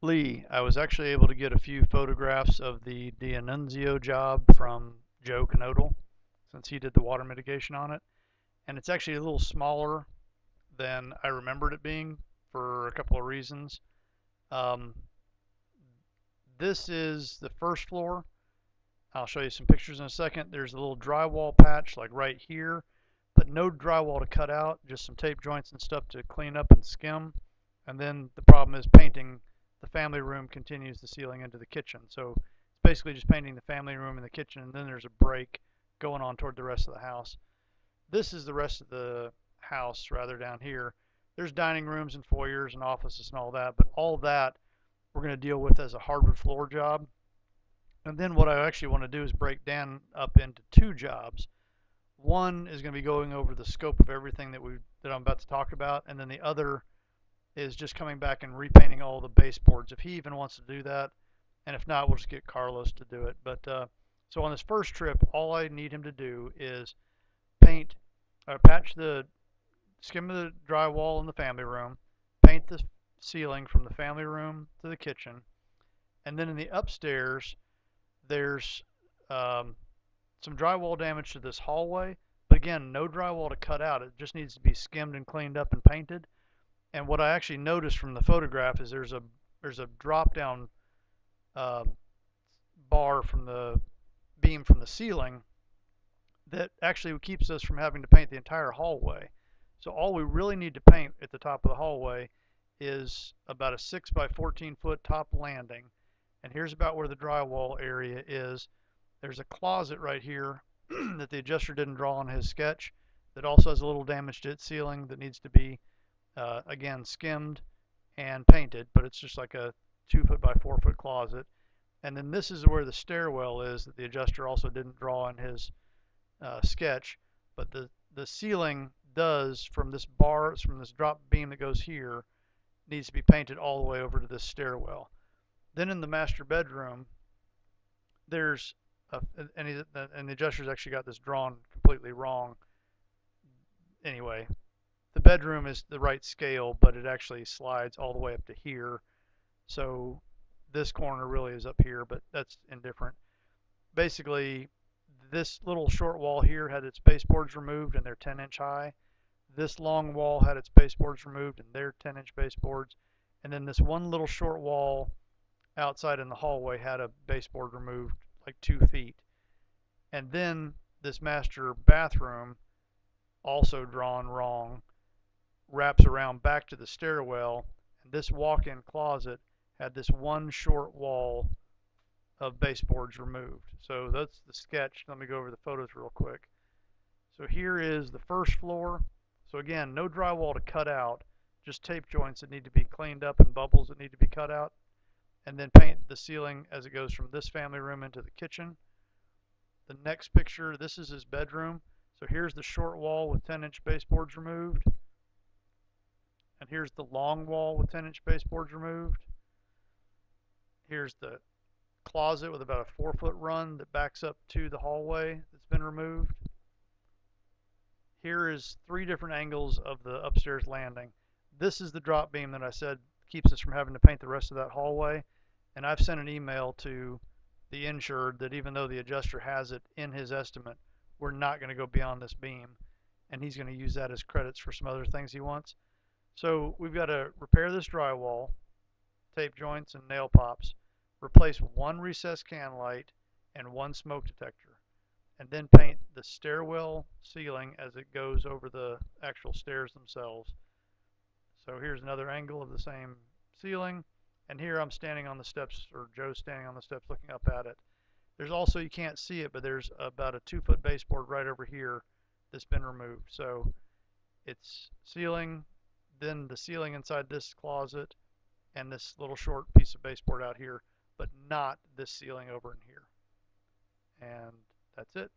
Lee, I was actually able to get a few photographs of the D'Annunzio job from Joe Knodel, since he did the water mitigation on it. And it's actually a little smaller than I remembered it being for a couple of reasons. Um, this is the first floor. I'll show you some pictures in a second. There's a little drywall patch like right here, but no drywall to cut out, just some tape joints and stuff to clean up and skim. And then the problem is painting the family room continues the ceiling into the kitchen. So it's basically just painting the family room and the kitchen, and then there's a break going on toward the rest of the house. This is the rest of the house rather down here. There's dining rooms and foyers and offices and all that, but all that we're going to deal with as a hardwood floor job. And then what I actually want to do is break down up into two jobs. One is going to be going over the scope of everything that I'm about to talk about, and then the other is just coming back and repainting all the baseboards if he even wants to do that, and if not, we'll just get Carlos to do it. But so on this first trip, all I need him to do is paint, patch the skim of the drywall in the family room, paint the ceiling from the family room to the kitchen, and then in the upstairs there's um, some drywall damage to this hallway, but again, no drywall to cut out. It just needs to be skimmed and cleaned up and painted. And what I actually noticed from the photograph is there's a drop down uh, bar from the beam from the ceiling that actually keeps us from having to paint the entire hallway. So all we really need to paint at the top of the hallway is about a 6 by 14 foot top landing. And here's about where the drywall area is. There's a closet right here that the adjuster didn't draw on his sketch that also has a little damage to its ceiling that needs to be, again, skimmed and painted, but it's just like a 2 foot by 4 foot closet. And then this is where the stairwell is that the adjuster also didn't draw in his sketch, but the ceiling does from this bar, from this drop beam that goes here, needs to be painted all the way over to this stairwell. Then in the master bedroom, there's and the adjuster's actually got this drawn completely wrong. Anyway, the bedroom is the right scale, but it actually slides all the way up to here. So this corner really is up here, but that's indifferent. Basically, this little short wall here had its baseboards removed and they're 10-inch high. This long wall had its baseboards removed and they're 10-inch baseboards. And then this one little short wall outside in the hallway had a baseboard removed like 2 feet. And then this master bathroom, also drawn wrong, wraps around back to the stairwell. And this walk-in closet had this one short wall of baseboards removed. So that's the sketch. Let me go over the photos real quick. So here is the first floor. So again, no drywall to cut out, just tape joints that need to be cleaned up and bubbles that need to be cut out. And then paint the ceiling as it goes from this family room into the kitchen. The next picture, this is his bedroom. So here's the short wall with 10-inch baseboards removed. And here's the long wall with 10-inch baseboards removed. Here's the closet with about a 4 foot run that backs up to the hallway that's been removed. Here is 3 different angles of the upstairs landing. This is the drop beam that I said keeps us from having to paint the rest of that hallway. And I've sent an email to the insured that even though the adjuster has it in his estimate, we're not going to go beyond this beam. And he's going to use that as credits for some other things he wants. So we've got to repair this drywall, tape joints and nail pops, replace one recessed can light and one smoke detector, and then paint the stairwell ceiling as it goes over the actual stairs themselves. So here's another angle of the same ceiling, and here I'm standing on the steps, or Joe's standing on the steps looking up at it. There's also, you can't see it, but there's about a 2 foot baseboard right over here that's been removed. So it's ceiling, then the ceiling inside this closet, and this little short piece of baseboard out here, but not this ceiling over in here. And that's it.